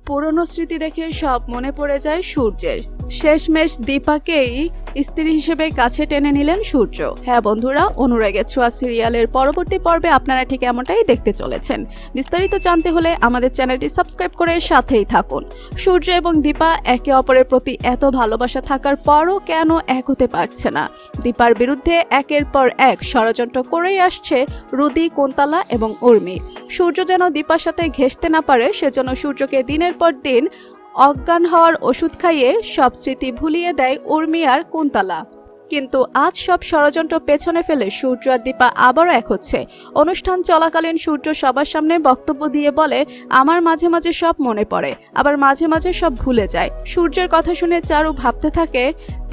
পুরনো স্মৃতি দেখে সব মনে পড়ে যায় সূর্যের। শেষমেশ দীপাকেই স্ত্রী হিসেবে কাছে টেনে নিলেন সূর্য। হ্যাঁ বন্ধুরা, অনুরাগের ছোঁয়া সিরিয়ালের পরবর্তী পর্বে আপনারা ঠিক এমনটাই দেখতে চলেছেন। বিস্তারিত জানতে হলে আমাদের চ্যানেলটি সাবস্ক্রাইব করে সাথেই থাকুন। সূর্য এবং দীপা একে অপরের প্রতি এত ভালোবাসা থাকার পরও কেন এক হতে পারছে না? দীপার বিরুদ্ধে একের পর এক ষড়যন্ত্র করেই আসছে রুদি, কুন্তলা এবং উর্মি। সূর্য যেন দীপার সাথে ঘেঁষতে না পারে, সেজন্য সূর্যকে দিনের পর দিন অজ্ঞান হওয়ার ওষুধ খাইয়ে সব স্মৃতি ভুলিয়ে দেয় উর্মি আর কুন্তলা। কিন্তু আজ সব ষড়যন্ত্র পেছনে ফেলে সূর্য আর দীপা আবারও এক হচ্ছে। অনুষ্ঠান চলাকালীন সূর্য সবার সামনে বক্তব্য দিয়ে বলে, আমার মাঝে মাঝে সব মনে পড়ে, আবার মাঝে মাঝে সব ভুলে যায়। সূর্যের কথা শুনে চারু ভাবতে থাকে,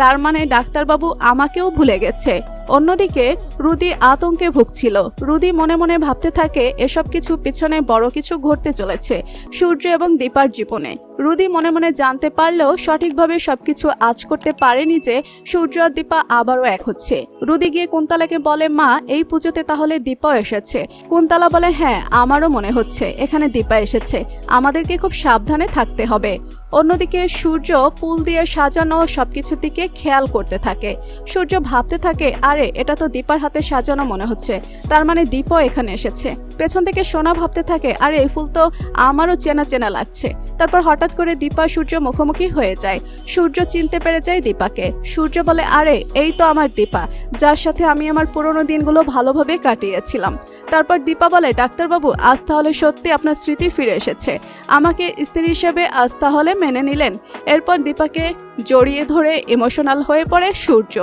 তার মানে ডাক্তারবাবু আমাকেও ভুলে গেছে। অন্যদিকে রুদি আতঙ্কে ভুগছিল। রুদি মনে মনে ভাবতে থাকে এসব কিছু পিছনে বড় কিছু ঘটতে চলেছে সূর্য এবং দীপার জীবনে। রুদি মনে মনে জানতে পারলেও সঠিকভাবে সবকিছু আজ করতে পারেনি যে সূর্য আর দীপা আবারও এক হচ্ছে। রুদি গিয়ে কুন্তলাকে বলে, মা এই পুজোতে তাহলে দীপাও এসেছে? কুন্তলা বলে, হ্যাঁ আমারও মনে হচ্ছে এখানে দীপা এসেছে, আমাদেরকে খুব সাবধানে থাকতে হবে। অন্যদিকে সূর্য পুল দিয়ে সাজানো সবকিছুর দিকে খেয়াল করতে থাকে। সূর্য ভাবতে থাকে, আরে এটা তো দীপার হাতে সাজানো মনে হচ্ছে, তার মানে দীপও এখানে এসেছে। পেছন থেকে সোনা ভাবতে থাকে, আরে এই ফুল তো আমারও চেনা চেনা লাগছে। তারপর হঠাৎ করে দীপা সূর্য মুখোমুখি হয়ে যায়। সূর্য চিনতে পেরে যায় দীপাকে। সূর্য বলে, আরে এই তো আমার দীপা, যার সাথে আমি আমার পুরোনো দিনগুলো ভালোভাবে কাটিয়েছিলাম। তারপর দীপা বলে, ডাক্তারবাবু আজ তাহলে সত্যি আপনার স্মৃতি ফিরে এসেছে, আমাকে স্ত্রী হিসেবে আজ তাহলে মেনে নিলেন? এরপর দীপাকে জড়িয়ে ধরে ইমোশনাল হয়ে পড়ে সূর্য।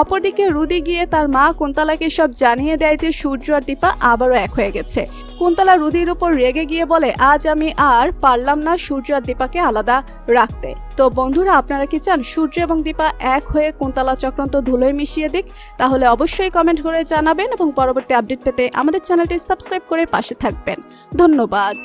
অপরদিকে রুদি গিয়ে তার মা কুন্তলাকে সব জানিয়ে দেয় যে সূর্য আর দীপা আবারও এক হয়ে গেছে। কুন্তলা রুদির উপর রেগে গিয়ে বলে, আজ আমি আর পারলাম না সূর্য আর দীপাকে আলাদা রাখতে। তো বন্ধুরা, আপনারা কি চান সূর্য এবং দীপা এক হয়ে কুন্তলা চক্রান্ত ধুলোয় মিশিয়ে দিক? তাহলে অবশ্যই কমেন্ট করে জানাবেন এবং পরবর্তী আপডেট পেতে আমাদের চ্যানেলটি সাবস্ক্রাইব করে পাশে থাকবেন। ধন্যবাদ।